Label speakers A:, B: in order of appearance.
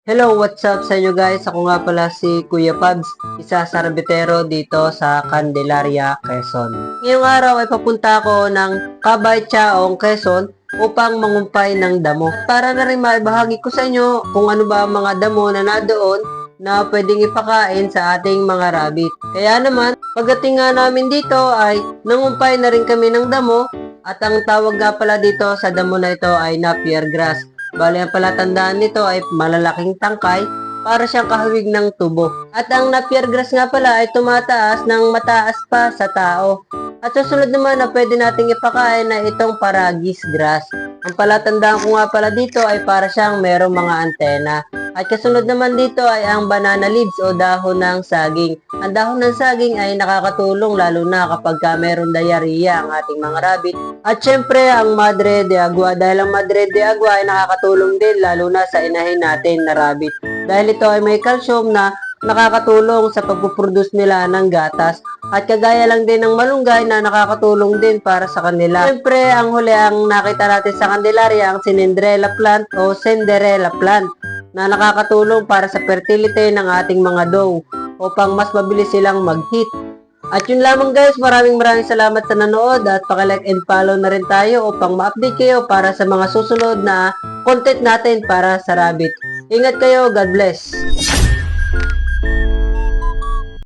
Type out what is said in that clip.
A: Hello, what's up sa inyo guys? Ako nga pala si Kuya Pabs, isa sa rabitero dito sa Candelaria, Quezon. Ngayong araw ay papunta ako ng Kabay Chaong, Quezon upang mangumpay ng damo. At para na rin maibahagi ko sa inyo kung ano ba ang mga damo na nadoon na pwedeng ipakain sa ating mga rabbit. Kaya naman, pagdating nga namin dito ay nangumpay na rin kami ng damo at ang tawag nga pala dito sa damo na ito ay Napier grass. Bali, ang palatandaan nito ay malalaking tangkay para siyang kahawig ng tubo. At ang Napier grass nga pala ay tumataas ng mataas pa sa tao. At susunod naman na pwede nating ipakain na itong Paragis grass. Ang palatandaan ko nga pala dito ay para siyang merong mga antena. At kasunod naman dito ay ang banana leaves o dahon ng saging. Ang dahon ng saging ay nakakatulong lalo na kapag meron diarrhea ang ating mga rabbit. At syempre ang Madre de Agua dahil ang Madre de Agua ay nakakatulong din lalo na sa inahin natin na rabbit. Dahil ito ay may calcium na nakakatulong sa pagpuproduce nila ng gatas. At kagaya lang din ng malunggay na nakakatulong din para sa kanila. Siyempre, ang huli ang nakita natin sa Candelaria, ang Cinderella plant o Cinderella plant na nakakatulong para sa fertility ng ating mga doe upang mas mabilis silang mag-hit. At yun lamang guys, maraming salamat sa nanood at paki-like and follow na rin tayo upang ma-update kayo para sa mga susunod na content natin para sa rabbit. Ingat kayo, God bless!